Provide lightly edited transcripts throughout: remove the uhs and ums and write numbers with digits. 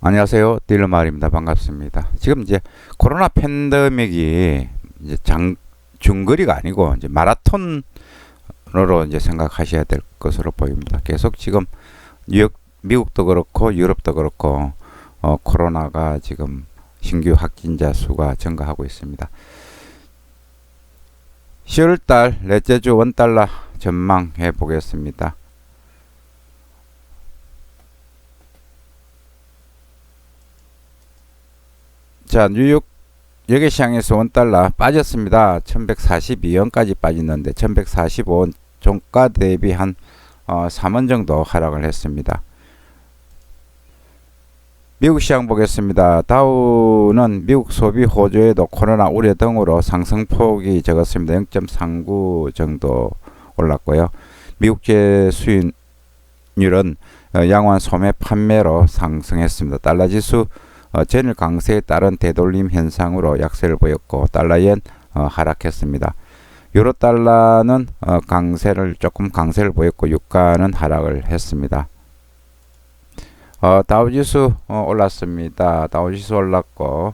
안녕하세요. 딜러마을입니다. 반갑습니다. 지금 이제 코로나 팬데믹이 이제 중거리가 아니고 이제 마라톤으로 이제 생각하셔야 될 것으로 보입니다. 계속 지금 뉴욕, 미국도 그렇고 유럽도 그렇고 코로나가 지금 신규 확진자 수가 증가하고 있습니다. 10월달 넷째 주 원달러 전망해 보겠습니다. 자, 뉴욕 여객시장에서 원달러 빠졌습니다. 1142원까지 빠졌는데 1145원 종가 대비 한 3원 정도 하락을 했습니다. 미국 시장 보겠습니다. 다우는 미국 소비 호조에도 코로나 우려 등으로 상승폭이 적었습니다. 0.39 정도 올랐고요. 미국제 수익률은 양호한 소매 판매로 상승했습니다. 달러 지수 전일 강세에 따른 되돌림 현상으로 약세를 보였고 달러엔 하락했습니다. 유로 달러는 조금 강세를 보였고 유가는 하락을 했습니다. 다우지수 올랐습니다. 다우지수 올랐고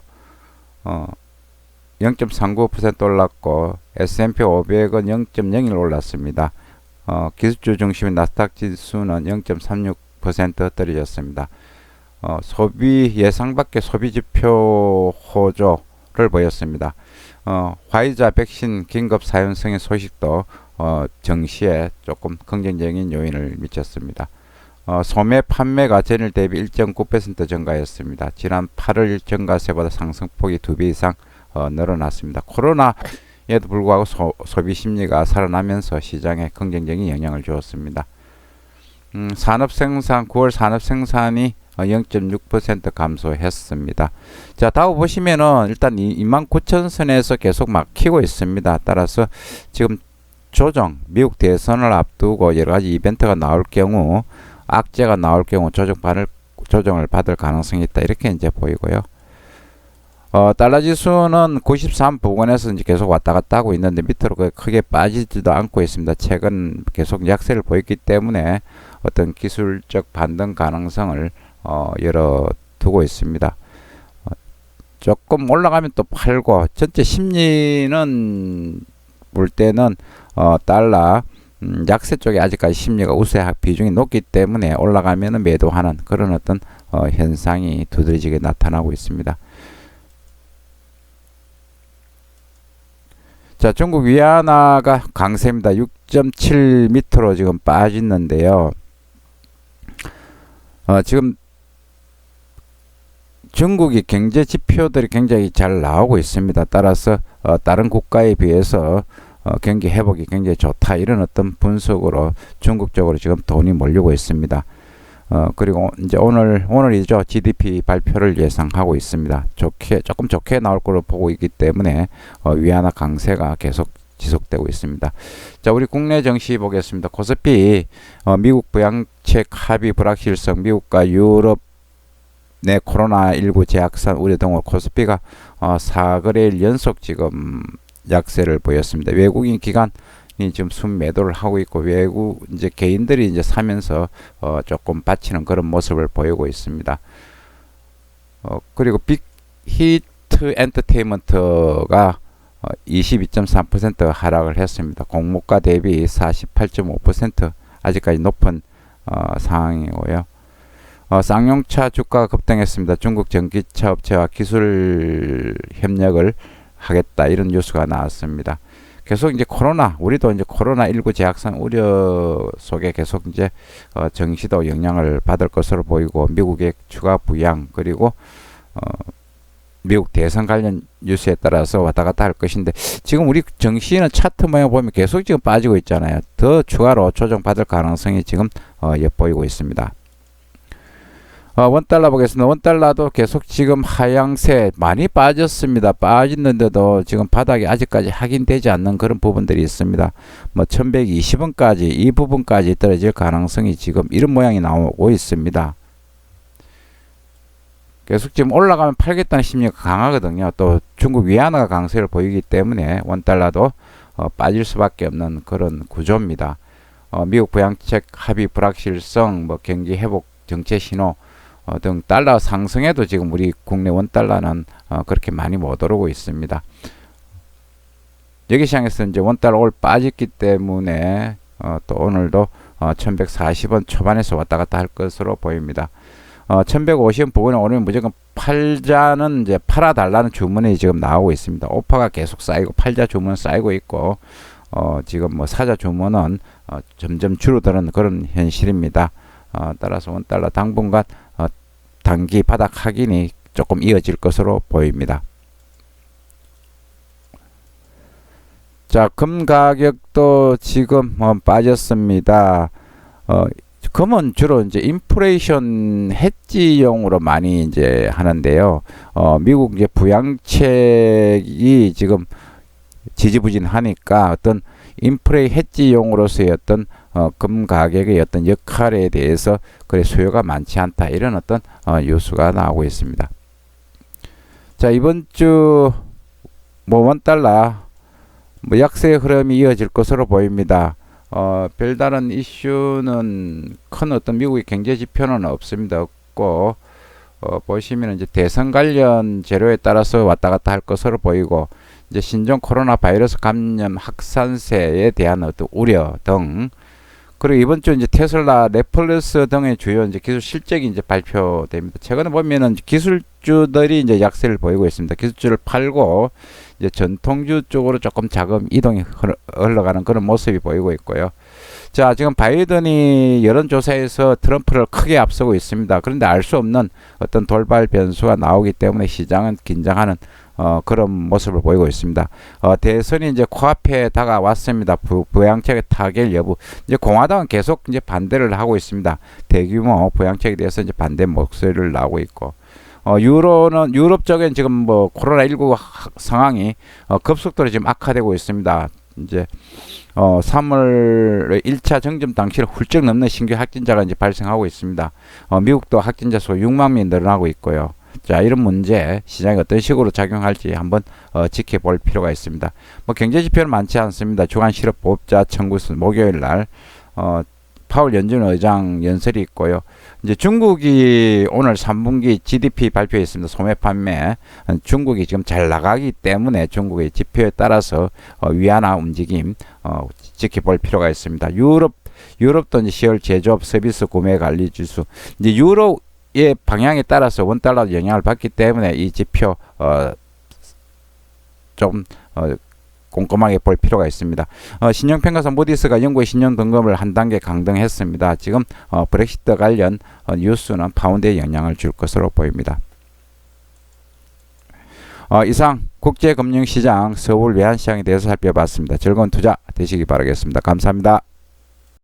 0.39% 올랐고 S&P 500은 0.01 올랐습니다. 기술주 중심인 나스닥 지수는 0.36% 떨어졌습니다. 소비 예상 밖의 소비 지표 호조를 보였습니다. 화이자 백신 긴급 사용성의 소식도 증시에 조금 긍정적인 요인을 미쳤습니다. 소매 판매가 전일 대비 1.9% 증가했습니다. 지난 8월 증가세보다 상승폭이 2배 이상 늘어났습니다. 코로나에도 불구하고 소비 심리가 살아나면서 시장에 긍정적인 영향을 주었습니다. 산업생산 9월 산업생산이 0.6% 감소했습니다. 자, 다우 보시면은 일단 29,000선에서 계속 막히고 있습니다. 따라서 지금 미국 대선을 앞두고 여러 가지 이벤트가 나올 경우, 악재가 나올 경우 조정을 받을 가능성이 있다. 이렇게 이제 보이고요. 달러 지수는 93 부근에서 이제 계속 왔다 갔다 하고 있는데 밑으로 크게 빠지지도 않고 있습니다. 최근 계속 약세를 보였기 때문에 어떤 기술적 반등 가능성을 열어두고 있습니다. 조금 올라가면 또 팔고 전체 심리는 볼 때는 달러 약세 쪽에 아직까지 심리가 우세 비중이 높기 때문에 올라가면 매도하는 그런 어떤 현상이 두드러지게 나타나고 있습니다. 자, 중국 위안화가 강세입니다. 6.7m로 지금 빠졌는데요. 지금 중국이 경제 지표들이 굉장히 잘 나오고 있습니다. 따라서 다른 국가에 비해서 경기 회복이 굉장히 좋다. 이런 어떤 분석으로 중국 쪽으로 지금 돈이 몰리고 있습니다. 그리고 이제 오늘이죠. GDP 발표를 예상하고 있습니다. 조금 좋게 나올 거로 보고 있기 때문에 위안화 강세가 계속 지속되고 있습니다. 자, 우리 국내 증시 보겠습니다. 코스피 미국 부양책 합의 불확실성, 미국과 유럽 내 코로나19 재확산 우려 등으로 코스피가 4거래일 연속 지금 약세를 보였습니다. 외국인 기관이 지금 순매도를 하고 있고 이제 개인들이 이제 사면서 조금 받치는 그런 모습을 보이고 있습니다. 그리고 빅히트 엔터테인먼트가 22.3% 하락을 했습니다. 공모가 대비 48.5% 아직까지 높은 상황이고요. 쌍용차 주가가 급등했습니다. 중국 전기차 업체와 기술 협력을 하겠다 이런 뉴스가 나왔습니다. 계속 이제 우리도 이제 코로나19 재확산 우려 속에 계속 이제 증시도 영향을 받을 것으로 보이고 미국의 추가 부양 그리고 미국 대선 관련 뉴스에 따라서 왔다 갔다 할 것인데 지금 우리 증시는 차트 모양 보면 계속 지금 빠지고 있잖아요. 더 추가로 조정받을 가능성이 지금 엿보이고 있습니다. 원달러 보겠습니다. 원달러도 계속 지금 하향세 많이 빠졌습니다. 빠졌는데도 지금 바닥이 아직까지 확인되지 않는 그런 부분들이 있습니다. 1120원까지 이 부분까지 떨어질 가능성이 지금 이런 모양이 나오고 있습니다. 계속 지금 올라가면 팔겠다는 심리가 강하거든요. 또 중국 위안화가 강세를 보이기 때문에 원달러도 빠질 수밖에 없는 그런 구조입니다. 미국 부양책 합의 불확실성, 경기 회복 정체 신호 등 달러 상승에도 지금 우리 국내 원달러는 그렇게 많이 못 오르고 있습니다. 여기 시장에서 이제 원달러 올 빠졌기 때문에 또 오늘도 1140원 초반에서 왔다 갔다 할 것으로 보입니다. 1150원 부근에 오르면 무조건 팔자는 이제 팔아달라는 주문이 지금 나오고 있습니다. 오파가 계속 쌓이고 팔자 주문은 쌓이고 있고 지금 뭐 사자 주문은 점점 줄어드는 그런 현실입니다. 따라서 원달러 당분간 단기 바닥 확인이 조금 이어질 것으로 보입니다. 자, 금 가격도 지금 빠졌습니다. 금은 주로 이제 인플레이션 해지용으로 많이 이제 하는데요. 미국 이제 부양책이 지금 지지부진하니까 어떤 인플레이 해지용으로서의 어떤 금 가격의 어떤 역할에 대해서 그래 수요가 많지 않다 이런 어떤 뉴스가 나오고 있습니다. 자, 이번 주 뭐 원달러 뭐 약세 흐름이 이어질 것으로 보입니다. 별다른 이슈는 큰 어떤 미국의 경제 지표는 없습니다. 없고 보시면 이제 대선 관련 재료에 따라서 왔다 갔다 할 것으로 보이고 이제 신종 코로나 바이러스 감염 확산세에 대한 어떤 우려 등 그리고 이번 주 이제 테슬라, 넷플릭스 등의 주요 이제 기술 실적이 이제 발표됩니다. 최근에 보면은 기술주들이 이제 약세를 보이고 있습니다. 기술주를 팔고 이제 전통주 쪽으로 조금 자금 이동이 흘러가는 그런 모습이 보이고 있고요. 자, 지금 바이든이 여론조사에서 트럼프를 크게 앞서고 있습니다. 그런데 알 수 없는 어떤 돌발 변수가 나오기 때문에 시장은 긴장하는 그런 모습을 보이고 있습니다. 대선이 이제 코앞에 다가왔습니다. 부양책의 타결 여부. 이제 공화당은 계속 이제 반대를 하고 있습니다. 대규모 부양책에 대해서 이제 반대 목소리를 나오고 있고. 유럽 쪽엔 지금 뭐 코로나19 상황이 급속도로 지금 악화되고 있습니다. 이제 3월 1차 정점 당시를 훌쩍 넘는 신규 확진자가 이제 발생하고 있습니다. 미국도 확진자 수 6만 명이 늘어나고 있고요. 자, 이런 문제 시장이 어떤 식으로 작용할지 한번 지켜볼 필요가 있습니다. 뭐 경제 지표는 많지 않습니다. 주간 실업 보급자 청구수 목요일 날 파월 연준 의장 연설이 있고요. 이제 중국이 오늘 3분기 GDP 발표했습니다. 소매 판매. 중국이 지금 잘 나가기 때문에 중국의 지표에 따라서 위안화 움직임 지켜볼 필요가 있습니다. 유럽도 이제 10월 제조업 서비스 구매 관리 지수. 이제 유럽의 방향에 따라서 원달러 영향을 받기 때문에 이 지표 좀 꼼꼼하게 볼 필요가 있습니다. 신용평가사 모디스가 영국의 신용등급을 한 단계 강등했습니다. 지금 브렉시트 관련 뉴스는 파운드에 영향을 줄 것으로 보입니다. 이상 국제금융시장 서울 외환시장에 대해서 살펴봤습니다. 즐거운 투자 되시기 바라겠습니다. 감사합니다.